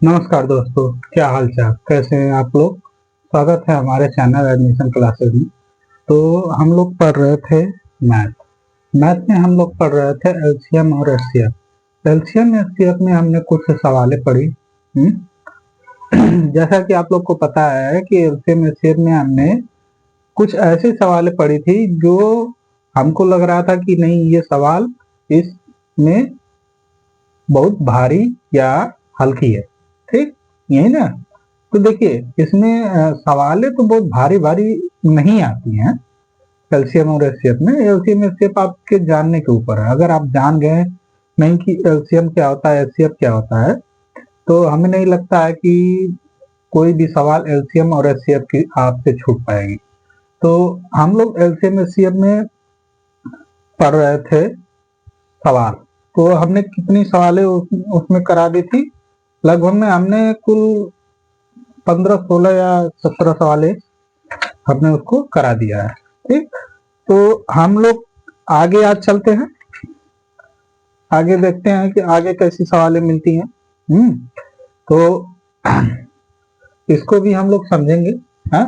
नमस्कार दोस्तों, क्या हाल चाल, कैसे हैं आप लोग। स्वागत है हमारे चैनल एडमिशन क्लासेस में। तो हम लोग पढ़ रहे थे मैथ। मैथ में हम लोग पढ़ रहे थे एलसीएम और एचसीएफ। एलसीएम एचसीएफ में हमने कुछ सवालें पढ़ी। जैसा कि आप लोग को पता है कि एलसीएम एचसीएफ में हमने कुछ ऐसे सवालें पढ़ी थी जो हमको लग रहा था कि नहीं, ये सवाल इसमें बहुत भारी या हल्की है। ठीक, यही ना। तो देखिए, इसमें सवालें तो बहुत भारी भारी नहीं आती हैं। कैल्शियम और एचसीएफ में, एलसीएम एचसीएफ आपके जानने के ऊपर है। अगर आप जान गए नहीं कि एलसीएम क्या होता है, एचसीएफ क्या होता है, तो हमें नहीं लगता है कि कोई भी सवाल एलसीएम और एचसीएफ की आपसे छूट पाएगी। तो हम लोग एलसीएम एचसीएफ में पढ़ रहे थे सवाल। तो हमने कितनी सवालें उसमें करा दी थी। लगभग में हमने कुल 15 16 या 17 सवालें हमने उसको करा दिया है। ठीक, तो हम लोग आगे आज चलते हैं, आगे देखते हैं कि आगे कैसी सवालें मिलती हैं। तो इसको भी हम लोग समझेंगे। हाँ,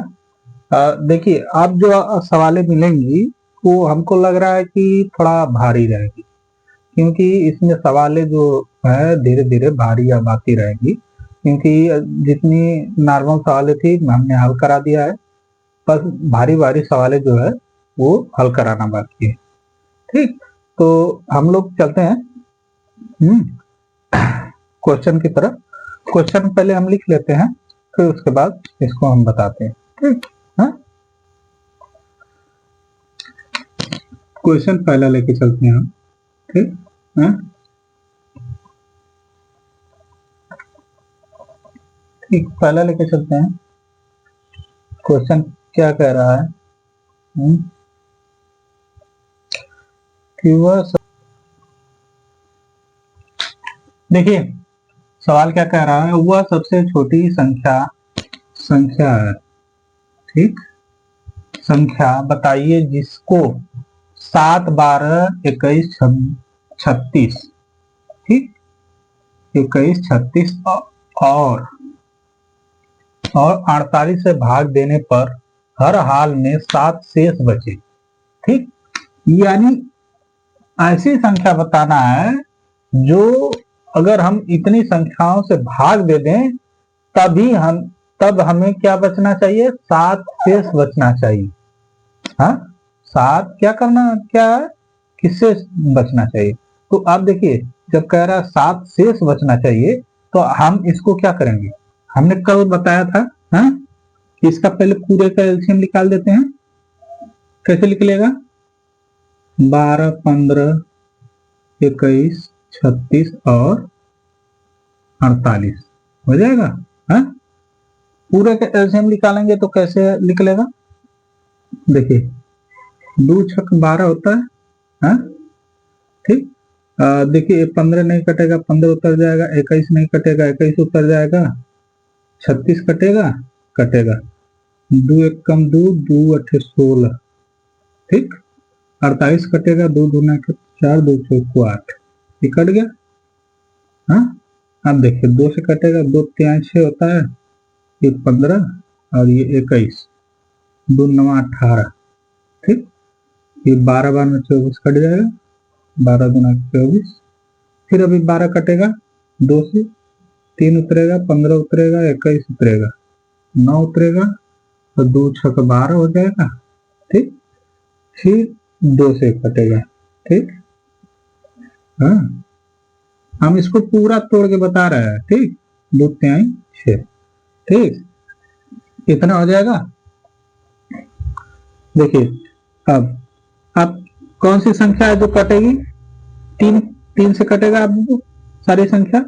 देखिए, आप जो सवालें मिलेंगी वो हमको लग रहा है कि थोड़ा भारी रहेगी, क्योंकि इसमें सवालें जो है धीरे धीरे भारी अब आती रहेगी। क्योंकि जितनी नॉर्मल सवालें थी हमने हल करा दिया है, बस भारी भारी सवालें जो है वो हल कराना बाकी है। ठीक, तो हम लोग चलते हैं क्वेश्चन की तरफ। क्वेश्चन पहले हम लिख लेते हैं, फिर उसके बाद इसको हम बताते हैं। ठीक, हाँ, क्वेश्चन पहला लेके चलते हैं हम। ठीक, हाँ, ठीक, पहला लेके चलते हैं। क्वेश्चन क्या कह रहा है कि देखिए, सवाल क्या कह रहा है, वह सबसे छोटी संख्या संख्या है। ठीक, संख्या बताइए जिसको 7 12 21 36, ठीक, 21 36 और 48 से भाग देने पर हर हाल में 7 शेष बचे। ठीक, यानी ऐसी संख्या बताना है जो अगर हम इतनी संख्याओं से भाग दे दें तब हमें क्या बचना चाहिए, 7 शेष बचना चाहिए। हाँ, 7 क्या करना, क्या है, किससे बचना चाहिए। तो आप देखिए, जब कह रहा है 7 शेष बचना चाहिए, तो हम इसको क्या करेंगे, हमने कल बताया था। हाँ, इसका पहले पूरे का एलसीएम निकाल देते हैं। कैसे निकलेगा, 12 15 21 36 और 48 हो जाएगा। हाँ, पूरे का एलसीएम निकालेंगे तो कैसे निकलेगा, देखिए, 2 छक 12 होता है। हाँ, ठीक, देखिए 15 नहीं कटेगा, 15 उतर जाएगा, 21 नहीं कटेगा, 21 उतर जाएगा, 36 कटेगा, कटेगा, 2 एक कम 2, 2 अठे 16, ठीक, 48 कटेगा, 2 दूना 4, 2 चौको 8, ये कट गया। हाँ, अब देखिए 2 से कटेगा, 2 3 6 होता है, ये 15 और ये 21, 2 9 18, ठीक, ये 12 बार में 24 कट जाएगा, 12 दूना 24, फिर अभी 12 कटेगा, 2 से 3 उतरेगा, 15 उतरेगा, 21 उतरेगा, 9 उतरेगा, तो 2 छक 12 हो जाएगा। ठीक, फिर 2 से कटेगा। ठीक, हाँ, हम इसको पूरा तोड़ के बता रहे हैं। ठीक, 2 3 6, ठीक, इतना हो जाएगा। देखिए, अब कौन सी संख्या है जो कटेगी, 3 3 से कटेगा आप सारी संख्या।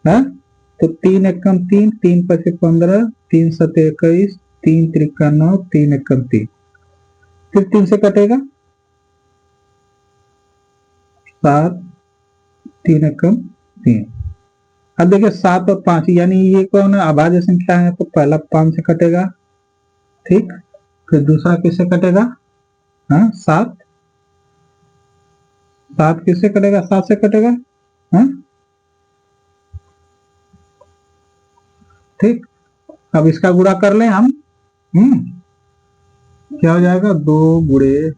हाँ, तो 3 एकम 3, 3 पचे 15, 3 सते 21, 3 त्रिका 9, 3 एकम 3, फिर 3 से कटेगा 7, 3 एकम 3। अब देखिए 7 और 5, यानी ये कौन है, अभाज्य संख्या है, तो पहला 5 से कटेगा। ठीक, फिर दूसरा किससे कटेगा, हाँ 7, 7 किससे कटेगा, 7 से कटेगा। हाँ, ठीक, अब इसका गुणा कर लें हम। क्या हो जाएगा, दो गुणे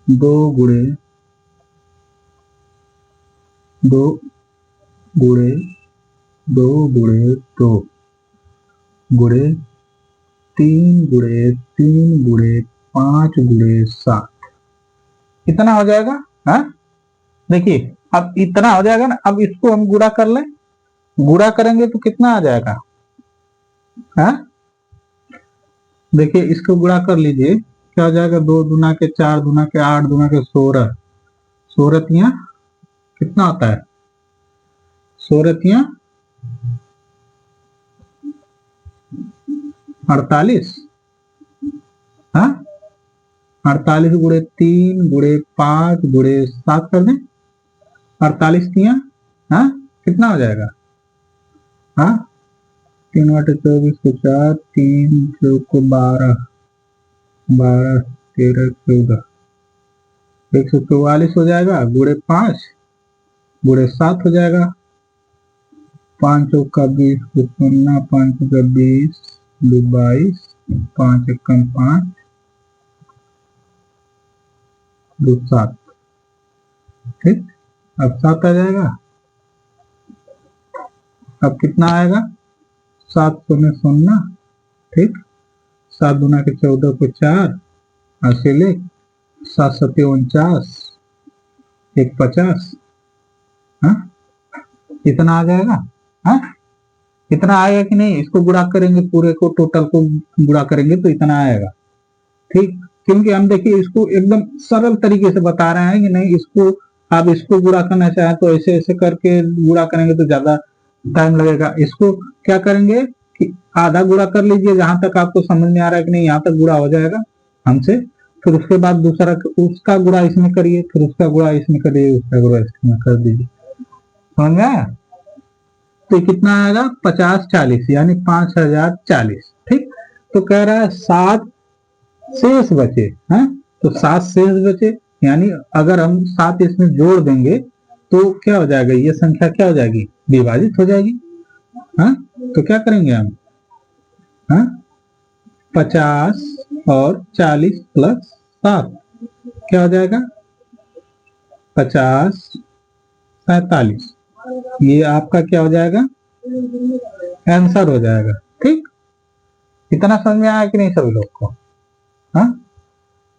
दो गुणे दो गुणे दो गुणे 3 गुणे 5 गुणे 7, इतना हो जाएगा। हाँ, देखिए अब इतना हो जाएगा ना। अब इसको हम गुणा कर लें, गुणा करेंगे तो कितना आ जाएगा। हाँ, देखिए इसको गुणा कर लीजिए, क्या हो जाएगा, 2 दूना के 4 दूना के 8 दूना के 16, 16 तिया कितना होता है, 16 तिया 48। हाँ, 48 गुणे 3 गुणे 5 गुणे 7 कर दें, 48 तिया हाँ कितना हो जाएगा। हाँ, 3 × 24 को 4, 3 को 12, 12 13 14, 144 हो जाएगा, गुणे 5 गुणे 7 हो जाएगा। 5 चौका 20 को 0, 5 चौका 20 2 22, 5 एकम 5 2 7, ठीक। अब 7 आ जाएगा, अब कितना आएगा, 7 0 0, ठीक। 7 दूना के 14 को 4, ऐसे ले 7 7 49, 1 50। हाँ, इतना आ जाएगा। हाँ, इतना आएगा कि नहीं, इसको गुणा करेंगे, पूरे को टोटल को गुणा करेंगे तो इतना आएगा, ठीक। क्योंकि हम देखिए इसको एकदम सरल तरीके से बता रहे हैं कि नहीं, इसको आप इसको गुणा करना चाहें तो ऐसे ऐसे करके गुणा करेंगे तो ज्यादा टाइम लगेगा। इसको क्या करेंगे कि आधा गुणा कर लीजिए, जहां तक आपको समझ में आ रहा है कि नहीं यहाँ तक गुणा हो जाएगा हमसे, फिर उसके बाद दूसरा उसका गुणा इसमें करिए, फिर उसका गुणा इसमें करिए, उसका गुणा इसमें कर दीजिए। समझ में आया, तो कितना आएगा, 50 40 यानी 5040, ठीक। तो कह रहा है 7 शेष बचे हैं, तो 7 शेष बचे, यानी अगर हम 7 इसमें जोड़ देंगे तो क्या हो जाएगा, ये संख्या क्या हो जाएगी, विभाजित हो जाएगी। हाँ, तो क्या करेंगे हम, हाँ 50 और 40 प्लस 7 क्या हो जाएगा, 50 47, ये आपका क्या हो जाएगा, आंसर हो जाएगा, ठीक। इतना समझ में आया कि नहीं सभी लोग को। हाँ,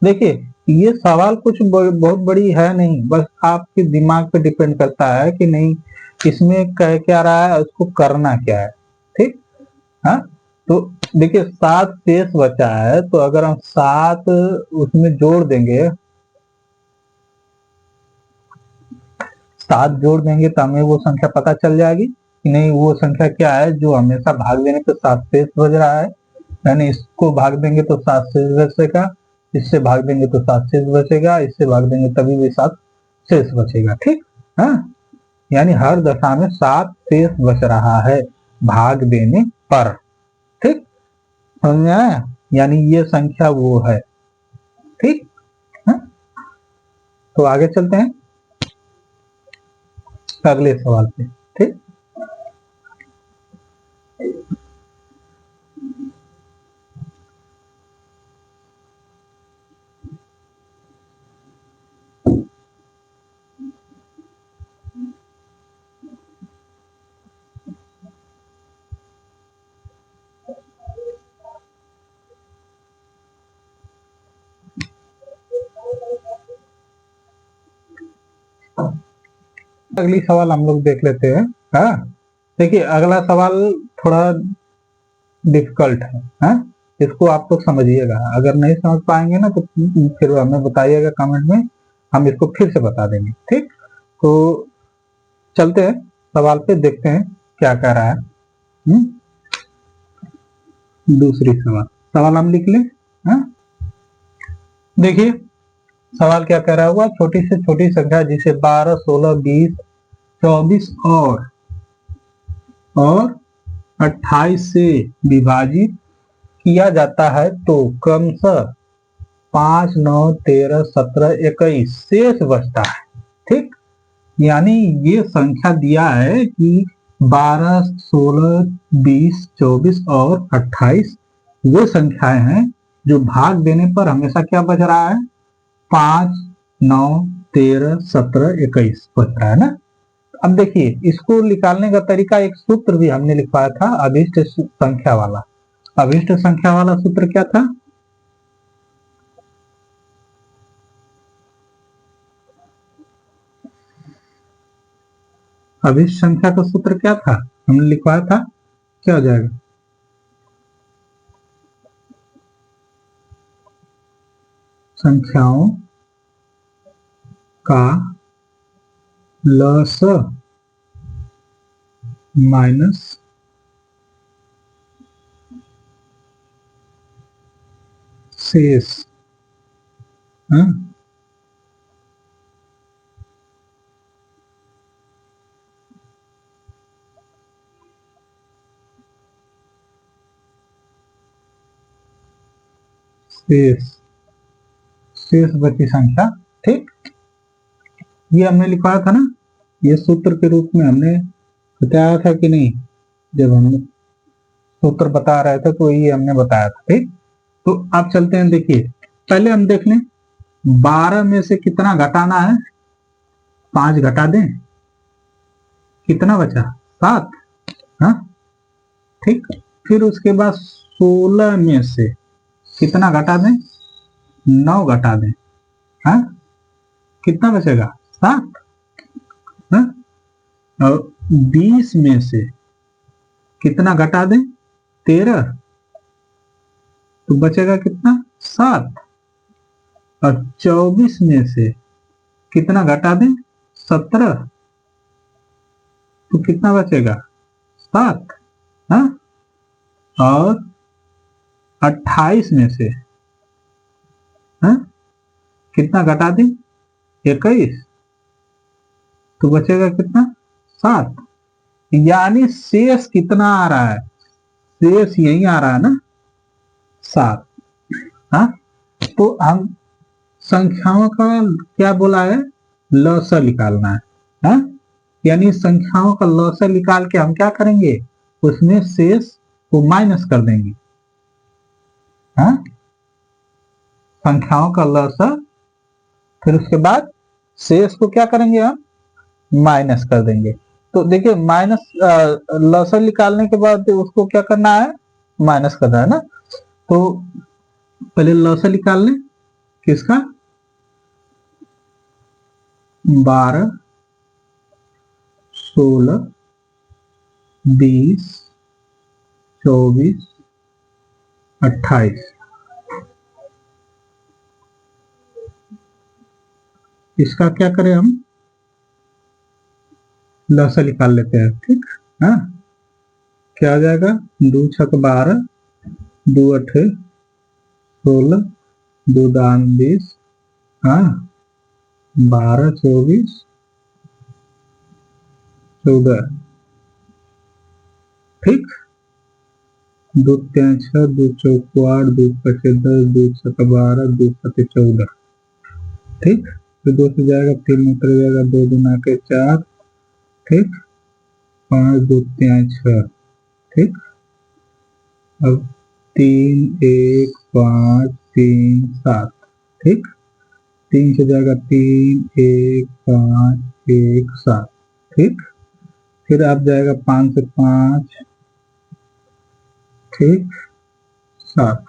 देखिए ये सवाल कुछ बहुत बड़ी है नहीं, बस आपके दिमाग पे डिपेंड करता है कि नहीं इसमें कह क्या रहा है, उसको करना क्या है, ठीक। हाँ, तो देखिए 7 शेष बचा है, तो अगर हम 7 उसमें जोड़ देंगे, 7 जोड़ देंगे तो हमें वो संख्या पता चल जाएगी कि नहीं, वो संख्या क्या है जो हमेशा भाग देने पे 7 शेष बच रहा है, यानी इसको भाग देंगे तो 7 शेष बचेगा, इससे भाग देंगे तो 7 शेष बचेगा, इससे भाग देंगे तभी भी 7 शेष बचेगा, ठीक। हाँ, यानी हर दशा में 7 शेष बच रहा है भाग देने पर, ठीक। समझ में आया, यानी ये संख्या वो है, ठीक। हाँ? तो आगे चलते हैं अगले सवाल पे, ठीक। अगली सवाल हम लोग देख लेते हैं। हाँ, देखिए अगला सवाल थोड़ा डिफिकल्ट है। हाँ, इसको आप लोग समझिएगा, अगर नहीं समझ पाएंगे ना तो फिर हमें बताइएगा कमेंट में, हम इसको फिर से बता देंगे, ठीक। तो चलते हैं सवाल पे, देखते हैं क्या कह रहा है। दूसरी सवाल हम लिख लें। हाँ, देखिए सवाल क्या कह रहा हुआ, छोटी से छोटी संख्या जिसे 12 16 20 24 और 28 से विभाजित किया जाता है तो क्रमशः 5 9 13 17 21 शेष बचता है, ठीक। यानी ये संख्या दिया है कि 12, 16, 20, 24 और 28 वे संख्याएं हैं जो भाग देने पर हमेशा क्या बच रहा है? 5, 9, 13, 17, 21 बच रहा है ना। अब देखिए, इसको निकालने का तरीका, एक सूत्र भी हमने लिखवाया था अभिष्ट संख्या वाला। अभिष्ट संख्या वाला सूत्र क्या था? अभिष्ट संख्या का सूत्र क्या था? हमने लिखवाया था, क्या हो जाएगा? संख्याओं का लस माइनस शेष। हाँ? शेष, शेष बची संख्या। ठीक, ये हमने लिखवाया था ना, ये सूत्र के रूप में हमने बताया था कि नहीं? जब हम सूत्र बता रहे थे तो ये हमने बताया था। ठीक, तो आप चलते हैं, देखिए पहले हम देख लें 12 में से कितना घटाना है। 5 घटा दें, कितना बचा? 7। हाँ, ठीक। फिर उसके बाद 16 में से कितना घटा दें? 9 घटा दें। हाँ, कितना बचेगा? 7। हाँ? और 20 में से कितना घटा दें? 13, तो बचेगा कितना? 7। और 24 में से कितना घटा दें? 17, तो कितना बचेगा? 7। हाँ? और 28 में से, हाँ, कितना घटा दें? 21, तो बचेगा कितना? 7। यानी शेष कितना आ रहा है? शेष यही आ रहा है ना, 7। हाँ, तो हम संख्याओं का क्या बोला है? लसा निकालना है। हाँ? यानी संख्याओं का लसा निकाल के हम क्या करेंगे? उसमें शेष को माइनस कर देंगे। हाँ? संख्याओं का लसा, फिर उसके बाद शेष को क्या करेंगे? हम माइनस कर देंगे। तो देखिए, माइनस लसा निकालने के बाद उसको क्या करना है? माइनस करना है ना। तो पहले लसा निकाल लें, किसका? 12, 16, 20, 24, 28। इसका क्या करें हम? लसा निकाल लेते हैं। ठीक, हाँ, क्या आ जाएगा? 2 छक 12, 2 अठ 16, 2 दान 20, हाँ, 12, 24, 14। ठीक, 2 3 6, 2 चौको 8, 2 पचे 10, 2 छक 12, 2 सते 14। ठीक, तो 2 से जाएगा, 3 उतर जाएगा, 2 दूना के 4। ठीक, 5 2 3 6। ठीक, अब 3 1 5 3 7। ठीक, 3 से जाएगा, 3 1 5 1 7। ठीक, फिर आप जाएगा 5 से 5। ठीक, 7।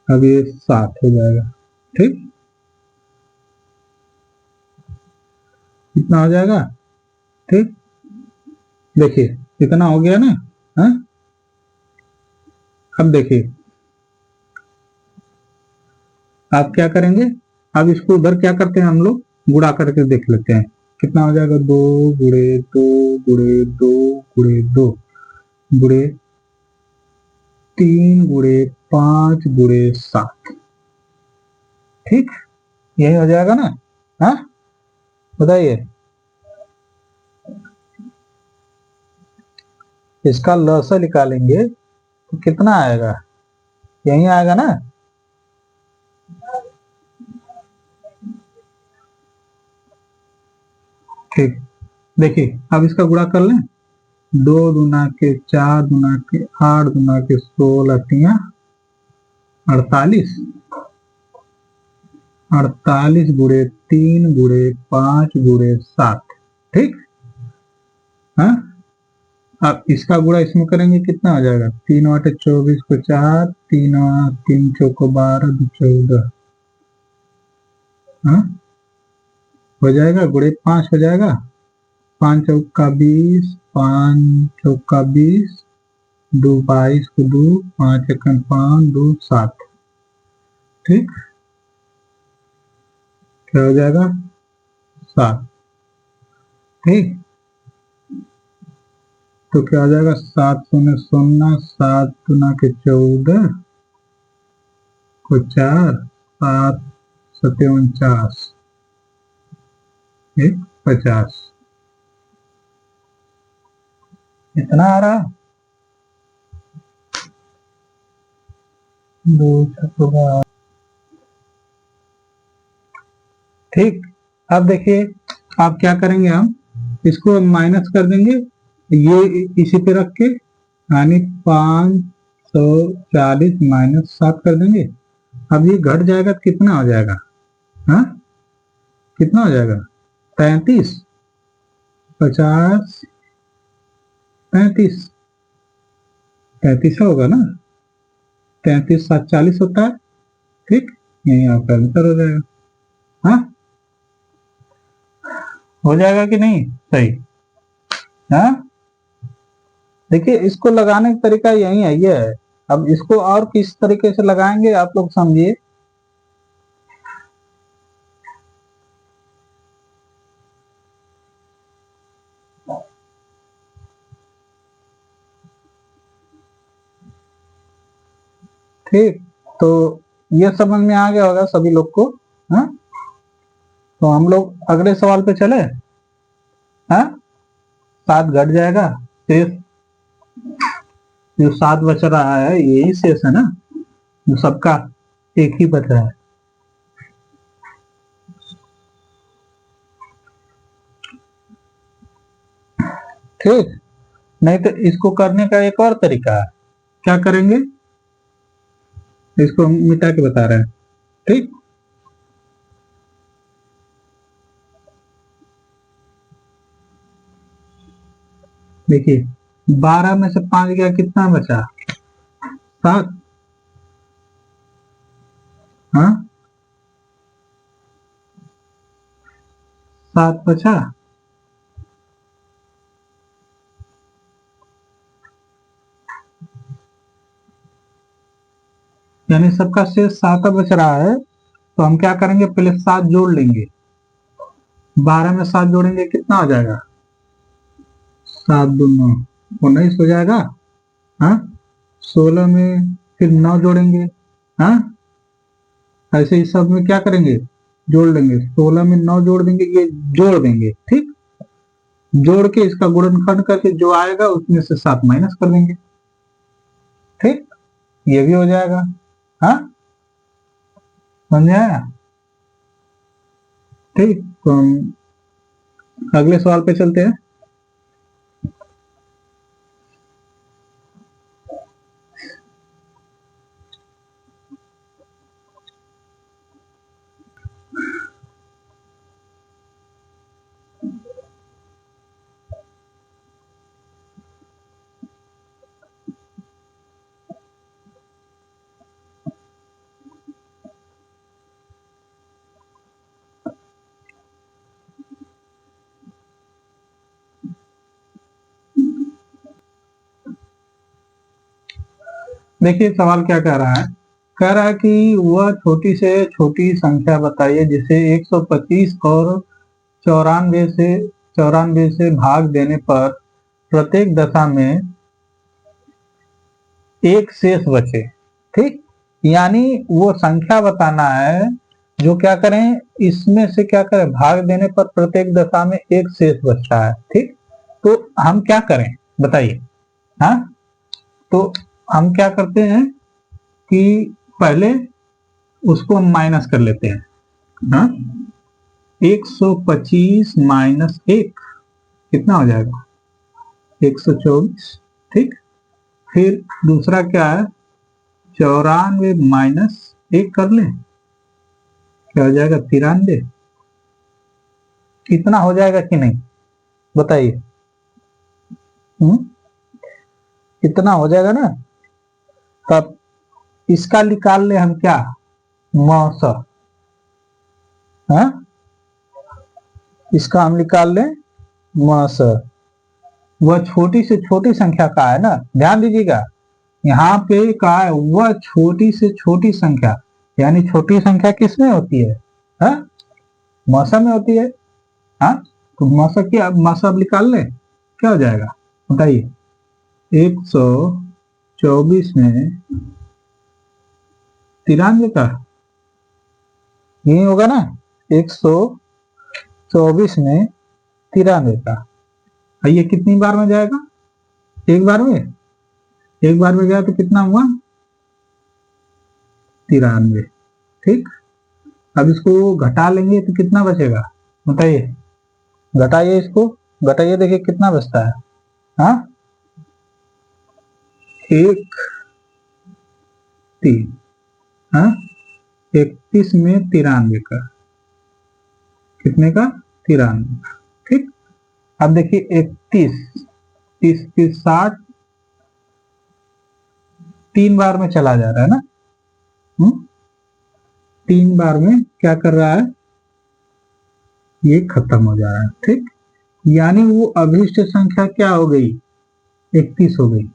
अब ये 7 हो जाएगा। ठीक, इतना हो जाएगा। ठीक, देखिए इतना हो गया ना। हाँ, अब देखिए आप क्या करेंगे? अब इसको उधर क्या करते हैं हम लोग? गुणा करके देख लेते हैं कितना हो जाएगा। 2 गुणे 2 गुणे 2 गुणे 2 गुणे 3 गुणे 5 गुणे 7। ठीक, यही हो जाएगा ना। हाँ, बताइए, इसका लसा निकालेंगे तो कितना आएगा? यही आएगा ना। ठीक, देखिए अब इसका गुणा कर लें। 2 दूना के 4 दूना के 8 दूना के 16 तिया 48, 48 गुणे 3 गुणे 5 गुणे 7। ठीक। हाँ, अब इसका गुणा इसमें करेंगे कितना हो जाएगा? 3 आठे 24 को 4, 3 चौको 12 2 14। हाँ, हो जाएगा, गुणे 5 हो जाएगा, 5 चौका 20, 5 चौका 20, 2 22 को 2, 5 एकम 5, 2 7। ठीक, क्या हो जाएगा? 7। ठीक, तो क्या हो जाएगा? 7 शून्य शून्य, 7 दूना के 14 को 4, 7 सत्य 49, 50। इतना आ रहा? 2 6 ठीक। अब देखिए, आप क्या करेंगे, हम इसको माइनस कर देंगे, ये इसी पे रख के, यानी 540 माइनस 7 कर देंगे। अब ये घट जाएगा तो कितना हो जाएगा? हाँ, कितना हो जाएगा? 35, 50, 35, 35 होगा ना? 33 7 40 होता है। ठीक, यही आपका आंसर हो जाएगा। हाँ, हो जाएगा कि नहीं? सही। हाँ, देखिए, इसको लगाने का तरीका यही है, ये है। अब इसको और किस तरीके से लगाएंगे आप लोग समझिए। ठीक, तो ये समझ में आ गया होगा सभी लोग को। हाँ, तो हम लोग अगले सवाल पे चले। हाँ, 7 घट जाएगा, शेष जो 7 बच रहा है यही शेष है ना, जो सबका एक ही बच रहा है। ठीक, नहीं तो इसको करने का एक और तरीका है। क्या करेंगे, इसको हम मिटा के बता रहे हैं। ठीक, देखिए, 12 में से 5 गया, कितना बचा? 7। हाँ, 7 बचा। यानी सबका शेष 7 बच रहा है, तो हम क्या करेंगे, पहले 7 जोड़ लेंगे। 12 में 7 जोड़ेंगे, कितना हो जाएगा? 7 2 9, 19 हो जाएगा। हाँ, 16 में फिर 9 जोड़ेंगे। हाँ, ऐसे ही सब में क्या करेंगे, जोड़ लेंगे। 16 में 9 जोड़ देंगे, ये जोड़ देंगे। ठीक, जोड़ के इसका गुणनखंड करके जो आएगा उसमें से 7 माइनस कर देंगे। ठीक, ये भी हो जाएगा। हाँ, समझ आया? ठीक, तो हम अगले सवाल पे चलते हैं। देखिए, सवाल क्या कह रहा है, कह रहा है कि वह छोटी से छोटी संख्या बताइए जिसे 125 और 94 से भाग देने पर प्रत्येक दशा में एक शेष बचे। ठीक, यानी वो संख्या बताना है जो क्या करें, इसमें से क्या करें, भाग देने पर प्रत्येक दशा में एक शेष बचता है। ठीक, तो हम क्या करें बताइए। हाँ, तो हम क्या करते हैं कि पहले उसको हम माइनस कर लेते हैं। हाँ, 125 माइनस 1 कितना हो जाएगा? 124, ठीक। फिर दूसरा क्या है, 94 माइनस 1 कर ले, क्या हो जाएगा 93। कितना हो जाएगा कि नहीं बताइए। कितना हो जाएगा ना। तब इसका निकाल ले हम क्या, मौसा, हाँ इसका हम निकाल लें मौसा। वह छोटी से छोटी संख्या का है ना, ध्यान दीजिएगा यहाँ पे कहा है वह छोटी से छोटी संख्या, यानी छोटी संख्या किस में होती है, हाँ मौसा में होती है। हाँ तो मौसा क्या, मौसा अब निकाल ले, क्या हो जाएगा बताइए। 124 में 93 का, यही होगा ना, 124 में 93 का। ये कितनी बार में जाएगा, एक बार में, एक बार में गया तो कितना हुआ 93, ठीक। अब इसको घटा लेंगे तो कितना बचेगा बताइए, घटाइए इसको, घटाइए देखिए कितना बचता है। हाँ 1 3, हाँ 31 में 93 का, कितने का 93 का, ठीक। अब देखिए 31, 30 30 60, 3 बार में चला जा रहा है ना, 3 बार में क्या कर रहा है, ये खत्म हो जा रहा है, ठीक। यानी वो अभिष्ट संख्या क्या हो गई, 31 हो गई।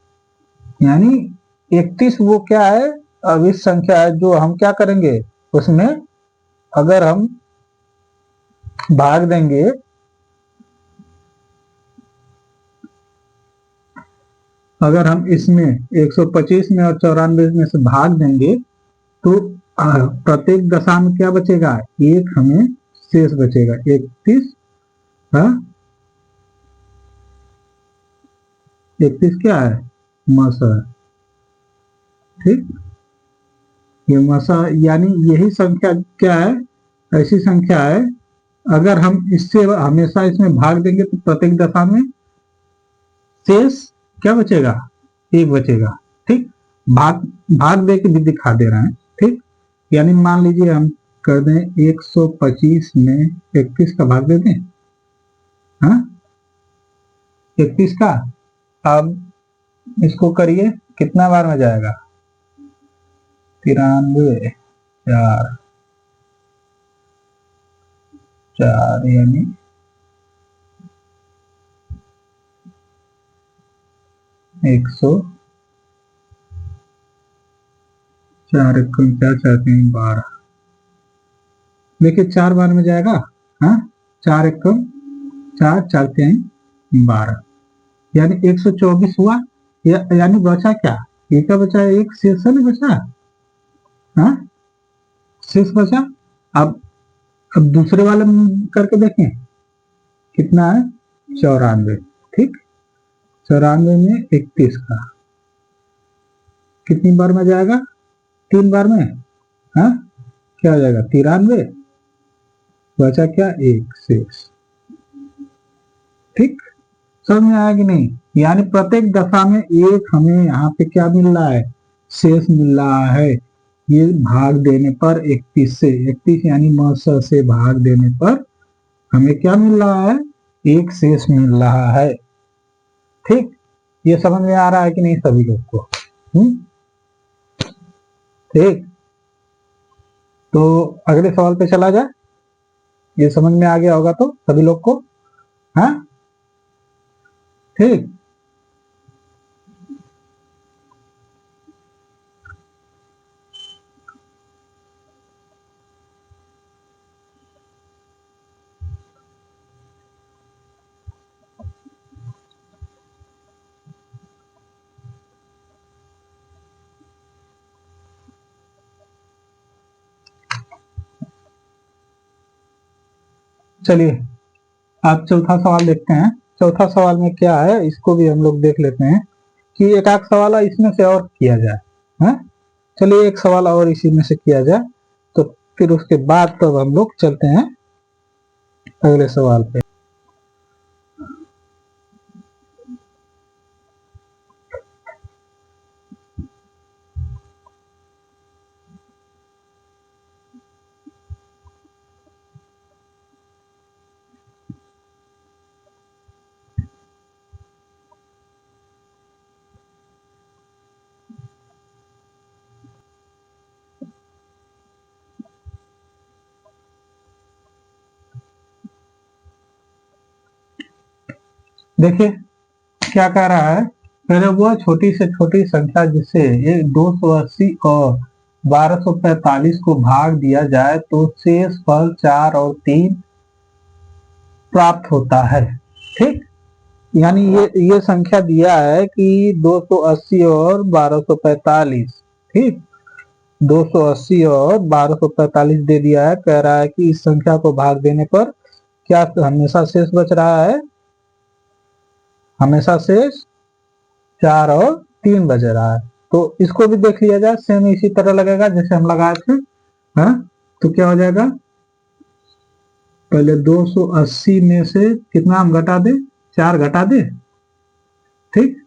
यानी 31 वो क्या है, अभिष्ट संख्या है, जो हम क्या करेंगे उसमें, अगर हम भाग देंगे, अगर हम इसमें 125 में और 94 में से भाग देंगे तो प्रत्येक दशा में क्या बचेगा, एक हमें शेष बचेगा, 31। हाँ 31 क्या है, मसा, ठीक। ये मसा यानी यही संख्या क्या है, ऐसी संख्या है, अगर हम इससे हमेशा इसमें भाग देंगे तो प्रत्येक दशा में शेष क्या बचेगा, एक बचेगा, ठीक। भाग भाग दे के भी दिखा दे रहे हैं, ठीक। यानी मान लीजिए हम कर दें 125 में 31 का भाग दे दें, हाँ 31 का। अब इसको करिए कितना बार में जाएगा, 93, 4 4 यानी 104, क्या चाहते हैं 12, देखिए 4 बार में जाएगा, हाँ 4 एकम 4 4 3 12, यानी 124 हुआ। यानी बचा क्या, एक का बचा, एक शेष नहीं बचा, हाँ शेष बचा। अब दूसरे वाले में करके देखें कितना है, 94, ठीक। 94 में 31 का कितनी बार में जाएगा, 3 बार में, हाँ क्या हो जाएगा 93, बचा क्या, एक शेष, ठीक। समझ में आया कि नहीं। यानी प्रत्येक दफा में एक हमें यहाँ पे क्या मिल रहा है, शेष मिल रहा है। ये भाग देने पर 31 से, 31 यानी मौसा से भाग देने पर हमें क्या मिल रहा है, एक शेष मिल रहा है, ठीक। ये समझ में आ रहा है कि नहीं सभी लोग को, ठीक। तो अगले सवाल पे चला जाए, ये समझ में आ गया होगा तो सभी लोग को, हाँ ठीक। चलिए आप चौथा सवाल देखते हैं। चौथा सवाल में क्या है, इसको भी हम लोग देख लेते हैं कि एक आध सवाल इसमें से और किया जाए, है। चलिए एक सवाल और इसी में से किया जाए, तो फिर उसके बाद तब हम लोग चलते हैं अगले सवाल पे। देखिए क्या कह रहा है, पहले वह छोटी से छोटी संख्या जिसे ये 280 और 1245 को भाग दिया जाए तो शेष फल 4 और 3 प्राप्त होता है। ठीक, यानी ये संख्या दिया है कि 280 और 1245। ठीक, 280 और 1245 दे दिया है, कह रहा है कि इस संख्या को भाग देने पर क्या हमेशा शेष बच रहा है, हमेशा शेष 4 और 3 बच रहा है। तो इसको भी देख लिया जाए, सेम इसी तरह लगेगा जैसे हम लगाए थे। हाँ, तो क्या हो जाएगा, पहले 280 में से कितना हम घटा दे, 4 घटा दे। ठीक,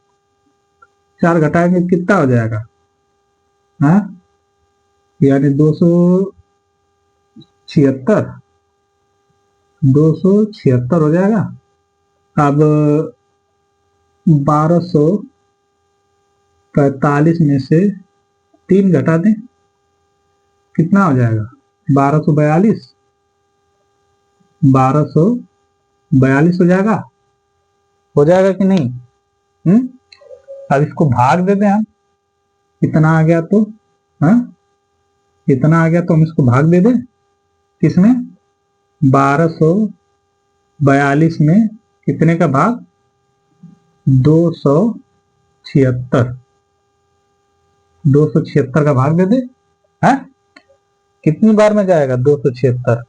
4 घटाएंगे कितना हो जाएगा, हाँ, यानी 276, 276 हो जाएगा। अब 1245 में से 3 घटा दें, कितना हो जाएगा, 1242, 1242 हो जाएगा कि नहीं। अब इसको भाग देते हैं हम, इतना आ गया तो, हाँ, इतना आ गया तो हम इसको भाग दे दें किसमें, 1242 में कितने का भाग, 276, 276 का भाग दे दे। है, कितनी बार में जाएगा 276,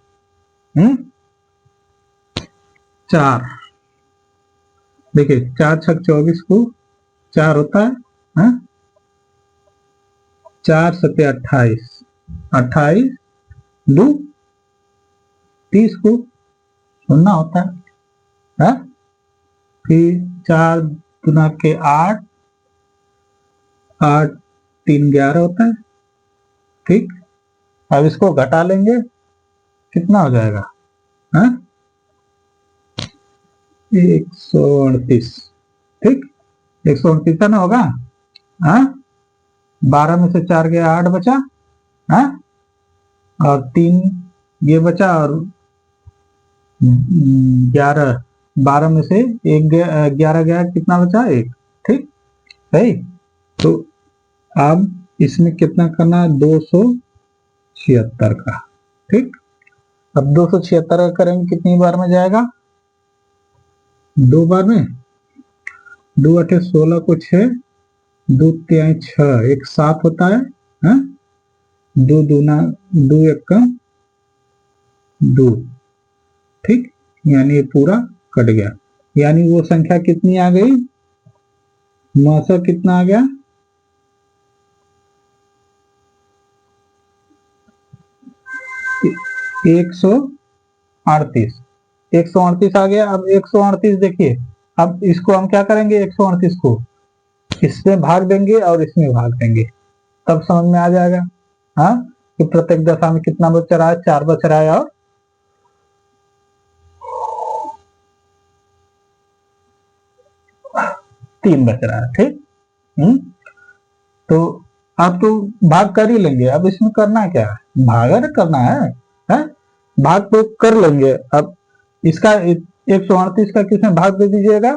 4, देखिए 4 छक 24 को 4 होता है, 4 सत्ते 28, 28 2 30 को सुनना होता है, फिर 4 गुना के 8, 8 3 11 होता है। ठीक, अब इसको घटा लेंगे, कितना हो जाएगा, 138। ठीक, 138 ना होगा, 12 में से 4 गया 8 बचा, और 3 ये बचा, और 11, 12 में से 11 गया, कितना बचा, 1। ठीक, सही। तो अब इसमें कितना करना है, 276 का। ठीक, अब 276 का करेंगे कितनी बार में जाएगा, 2 बार में, 2 8 16 को 6, 2 3 6, 1 7 होता है, 2 दूना 2 1 2। ठीक, यानी ये पूरा कट गया, यानी वो संख्या कितनी आ गई, मासा कितना आ गया, 138, 138 आ गया। अब 138 देखिए, अब इसको हम क्या करेंगे, 138 को इसमें भाग देंगे और इसमें भाग देंगे, तब समझ में आ जाएगा, हाँ, कि प्रत्येक दशा में कितना बच रहा है, 4 बच रहा है और 3 बच रहा है। ठीक, तो आप तो भाग कर ही लेंगे, अब इसमें करना क्या है, भाग करना है, भाग तो कर लेंगे। अब इसका 138 का किसमें भाग दे दीजिएगा,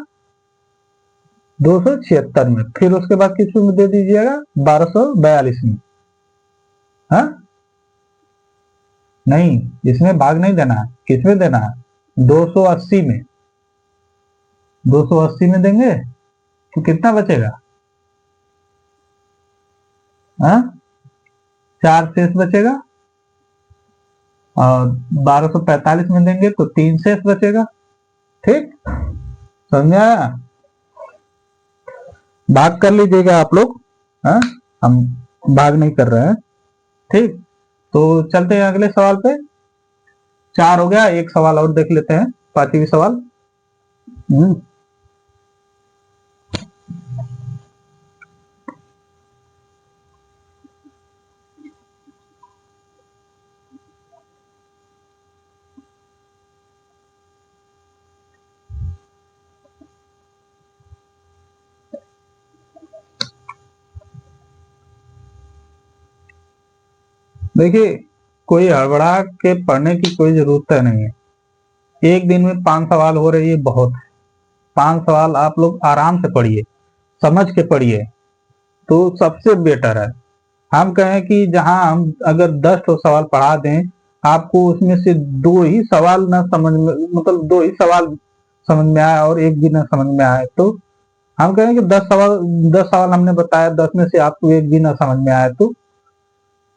276 में, फिर उसके बाद किसमें दे दीजिएगा, 1242 में। हाँ, नहीं, इसमें भाग नहीं देना है, किसमें देना है, 280 में, 280 में देंगे तो कितना बचेगा, 4 शेष बचेगा, और 1245 में देंगे तो 3 शेष बचेगा। ठीक, समझ आया, भाग कर लीजिएगा आप लोग, हम भाग नहीं कर रहे हैं। ठीक, तो चलते हैं अगले सवाल पे। 4 हो गया, एक सवाल और देख लेते हैं, 5वीं सवाल। देखिए, कोई हड़बड़ा के पढ़ने की कोई जरूरत नहीं है, एक दिन में 5 सवाल हो रही है, बहुत है, 5 सवाल आप लोग आराम से पढ़िए, समझ के पढ़िए, तो सबसे बेटर है। हम कहें कि जहां हम अगर 10 तो सवाल पढ़ा दें, आपको उसमें से 2 ही सवाल ना समझ में, मतलब 2 ही सवाल समझ में आए और एक भी ना समझ में आए, तो हम कहें कि 10 सवाल हमने बताया, 10 में से आपको एक भी ना समझ में आए, तो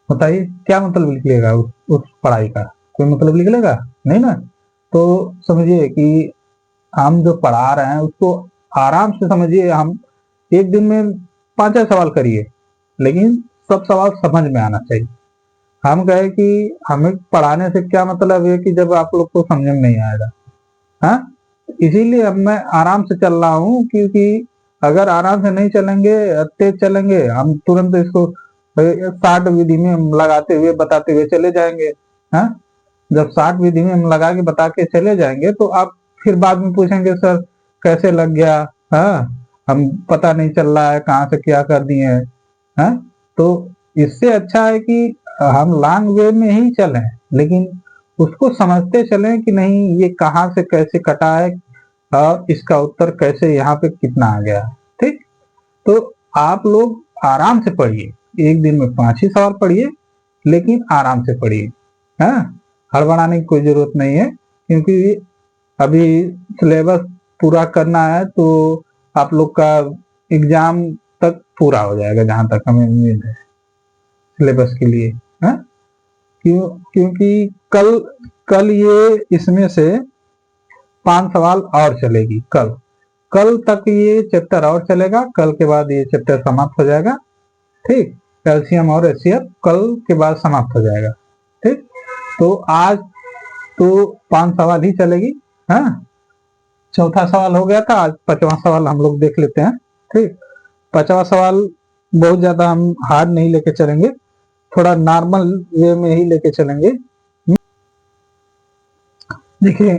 बताइए क्या मतलब निकलेगा उस पढ़ाई का? कोई मतलब निकलेगा नहीं ना। तो समझिए कि हम जो पढ़ा रहे हैं उसको आराम से समझिए। हम एक दिन में 5 सवाल करिए, लेकिन सब सवाल समझ में आना चाहिए। हम कहे कि हमें पढ़ाने से क्या मतलब है कि जब आप लोग को समझ में नहीं आएगा, हाँ, इसीलिए अब मैं आराम से चल रहा हूँ, क्योंकि अगर आराम से नहीं चलेंगे, तेज चलेंगे, हम तुरंत इसको 60 विधि में हम लगाते हुए बताते हुए चले जाएंगे। हाँ, जब 60 विधि में हम लगा के बता के चले जाएंगे तो आप फिर बाद में पूछेंगे सर कैसे लग गया, हाँ, हम पता नहीं चल रहा है कहाँ से क्या कर दिए हैं। हाँ, तो इससे अच्छा है कि हम लॉन्ग वे में ही चलें, लेकिन उसको समझते चलें कि नहीं ये कहाँ से कैसे कटा है और इसका उत्तर कैसे यहाँ पे कितना आ गया। ठीक, तो आप लोग आराम से पढ़िए, एक दिन में 5 ही सवाल पढ़िए, लेकिन आराम से पढ़िए। हाँ, हड़बड़ाने की कोई जरूरत नहीं है, क्योंकि अभी सिलेबस पूरा करना है, तो आप लोग का एग्जाम तक पूरा हो जाएगा जहां तक हमें उम्मीद है सिलेबस के लिए। हाँ, क्योंकि कल कल ये इसमें से 5 सवाल और चलेगी। कल कल तक ये चैप्टर और चलेगा, कल के बाद ये चैप्टर समाप्त हो जाएगा। ठीक, कैल्शियम और एचसीएफ कल के बाद समाप्त हो जाएगा। ठीक, तो आज तो 5 सवाल ही चलेगी। हाँ, चौथा सवाल हो गया था, आज 5वां सवाल हम लोग देख लेते हैं। ठीक, 5वां सवाल बहुत ज्यादा हम हार्ड नहीं लेके चलेंगे, थोड़ा नॉर्मल वे में ही लेके चलेंगे। देखिए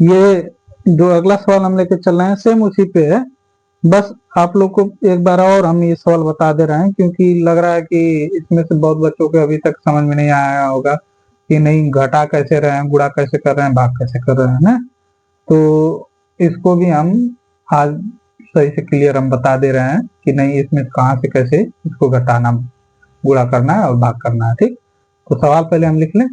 ये जो अगला सवाल हम लेके चल रहे हैं सेम उसी पे है, बस आप लोग को एक बार और हम ये सवाल बता दे रहे हैं, क्योंकि लग रहा है कि इसमें से बहुत बच्चों को अभी तक समझ में नहीं आया होगा कि नहीं घटा कैसे रहे हैं, गुणा कैसे कर रहे हैं, भाग कैसे कर रहे हैं ना। तो इसको भी हम आज सही से क्लियर हम बता दे रहे हैं कि नहीं इसमें कहाँ से कैसे इसको घटाना, गुणा करना है और भाग करना है। ठीक, तो सवाल पहले हम लिख लें।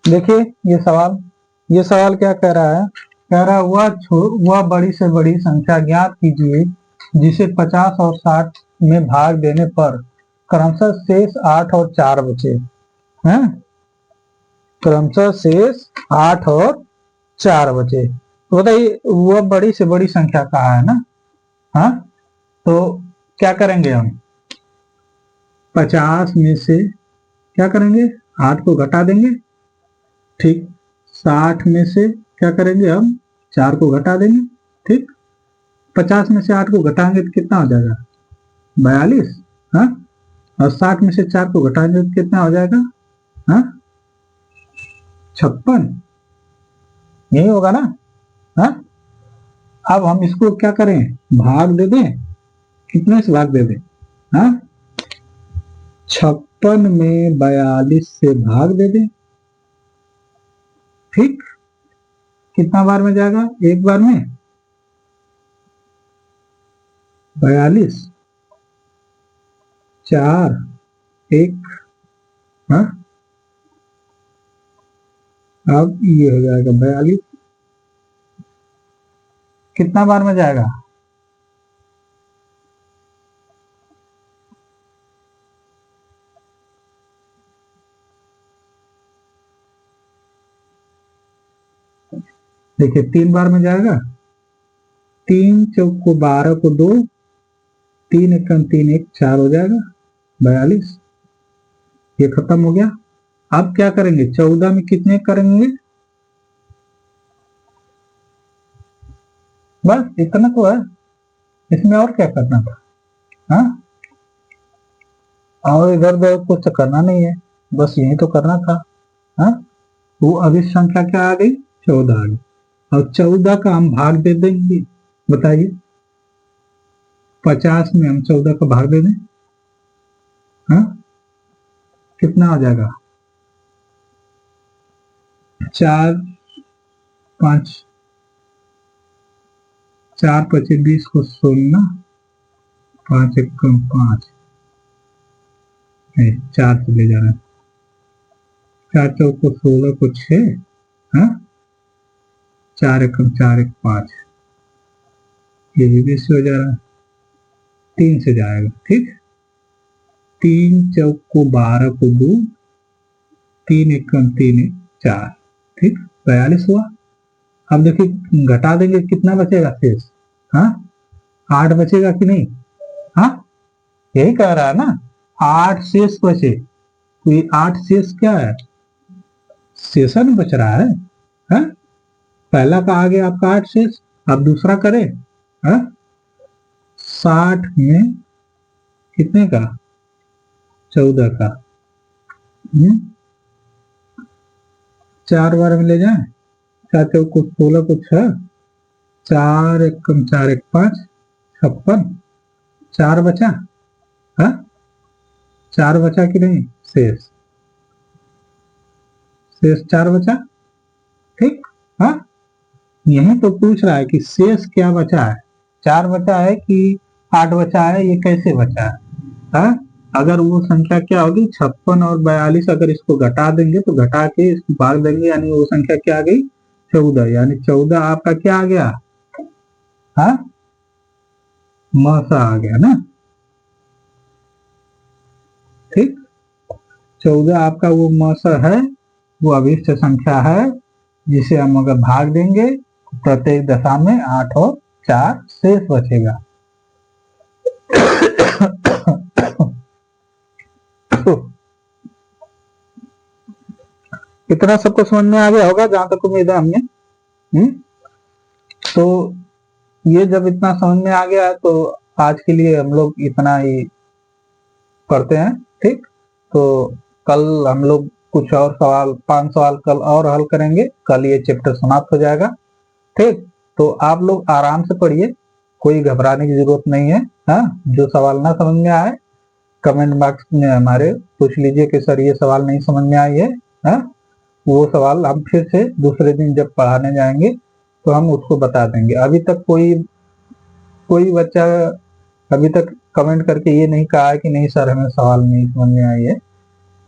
देखिए ये सवाल क्या कह रहा है? कह रहा है वह बड़ी से बड़ी संख्या ज्ञात कीजिए जिसे 50 और 60 में भाग देने पर क्रमशः शेष 8 और 4 बचे हैं। क्रमशः शेष 8 और 4 बचे, तो बताइए वह बड़ी से बड़ी संख्या कहाँ है ना। हाँ, तो क्या करेंगे हम? 50 में से क्या करेंगे? 8 को घटा देंगे। ठीक, 60 में से क्या करेंगे हम? 4 को घटा देंगे। ठीक, 50 में से 8 को घटाएंगे तो कितना हो जाएगा? 42। हाँ, और 60 में से 4 को घटाएंगे तो कितना हो जाएगा? हाँ, 56। यही होगा ना। हाँ, अब हम इसको क्या करें? भाग दे दें, कितने से भाग दे दें? हाँ, 56 में 42 से भाग दे दें। ठीक, कितना बार में जाएगा? एक बार में 42, 4, 1। हाँ, अब ये हो जाएगा 42, कितना बार में जाएगा? देखिए 3 बार में जाएगा। 3 चौक को 12 को 2, 3 एकम 3 1 4 हो जाएगा 42। ये खत्म हो गया। अब क्या करेंगे, 14 में कितने करेंगे, बस इतना तो है, इसमें और क्या करना था। हाँ, और इधर उधर कुछ करना नहीं है, बस यही तो करना था। हाँ, वो अभी संख्या क्या आ गई, 14 आ गई। और 14 का हम भाग दे देंगे, बताइए 50 में हम 14 का भाग दे दें, हाँ कितना हो जाएगा, 4 5 4 25 20 को 16, 5 1 5, 4 से ले जा रहे हैं, 4 चौक को 16 को 6, हाँ 4 1 4 1 5, ये भी 20 से हो जा रहा है, 3 से जाएगा, ठीक 3 चौक को 12 को 2, 3 1 3 1 4, ठीक 42 हुआ। अब देखिए घटा देंगे कितना बचेगा शेष, हाँ 8 बचेगा कि नहीं, हाँ यही कह रहा है ना, 8 शेष बचे, तो ये 8 शेष क्या है, शेषन बच रहा है, हाँ? पहला का आ गया आपका 8 शेष, अब दूसरा करें, हाँ 60 में कितने का, 14 का, 4 बार में ले जाए, 4 चौक को 16 को 6, 4 1 4 1 5, 56, 4 बचा, हाँ 4 बचा कि नहीं, शेष 4 बचा, ठीक, हाँ यही तो पूछ रहा है कि शेष क्या बचा है, 4 बचा है कि 8 बचा है, ये कैसे बचा है, हाँ? अगर वो संख्या क्या होगी 56 और 42, अगर इसको घटा देंगे तो घटा के इसको भाग देंगे, यानी वो संख्या क्या आ गई, 14, यानी 14 आपका क्या आ गया, हाँ मसा आ गया ना, ठीक 14 आपका वो मसा है, वो अभिष्ट संख्या है, जिसे हम अगर भाग देंगे प्रत्येक दशा में 8 और 4 शेष बचेगा। इतना सबको समझ में आ गया होगा जहां तक उम्मीद है हमने, तो ये जब इतना समझ में आ गया तो आज के लिए हम लोग इतना ही करते हैं, ठीक तो कल हम लोग कुछ और सवाल 5 सवाल कल और हल करेंगे, कल ये चैप्टर समाप्त हो जाएगा, ठीक तो आप लोग आराम से पढ़िए, कोई घबराने की जरूरत नहीं है, हाँ जो सवाल ना समझ में आए कमेंट बॉक्स में हमारे पूछ लीजिए कि सर ये सवाल नहीं समझ में आई है, हाँ वो सवाल हम फिर से दूसरे दिन जब पढ़ाने जाएंगे तो हम उसको बता देंगे। अभी तक कोई बच्चा अभी तक कमेंट करके ये नहीं कहा है कि नहीं सर हमें सवाल नहीं समझ में आई है,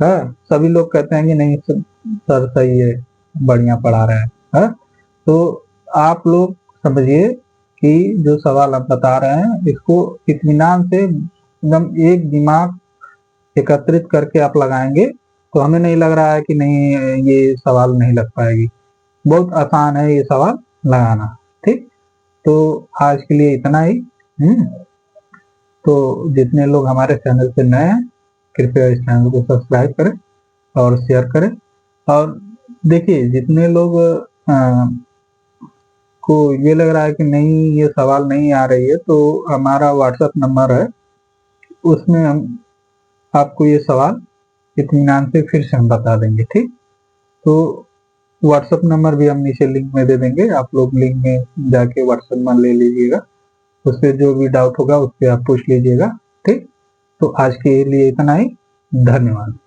हाँ सभी लोग कहते हैं कि नहीं सर सही है, बढ़िया पढ़ा रहे हैं, हाँ तो आप लोग समझिए कि जो सवाल हम बता रहे हैं इसको इत्मीनान से एकदम एक दिमाग एकत्रित करके आप लगाएंगे तो हमें नहीं लग रहा है कि नहीं ये सवाल नहीं लग पाएगी, बहुत आसान है ये सवाल लगाना, ठीक तो आज के लिए इतना ही। तो जितने लोग हमारे चैनल पे नए हैं कृपया इस चैनल को सब्सक्राइब करें और शेयर करें, और देखिए जितने लोग को ये लग रहा है कि नहीं ये सवाल नहीं आ रही है तो हमारा व्हाट्सएप नंबर है, उसमें हम आपको ये सवाल इत्मीनान से फिर से हम बता देंगे, ठीक तो व्हाट्सएप नंबर भी हम नीचे लिंक में दे देंगे, आप लोग लिंक में जाके व्हाट्सएप नंबर ले लीजिएगा, उससे जो भी डाउट होगा उस पर आप पूछ लीजिएगा, ठीक तो आज के लिए इतना ही, धन्यवाद।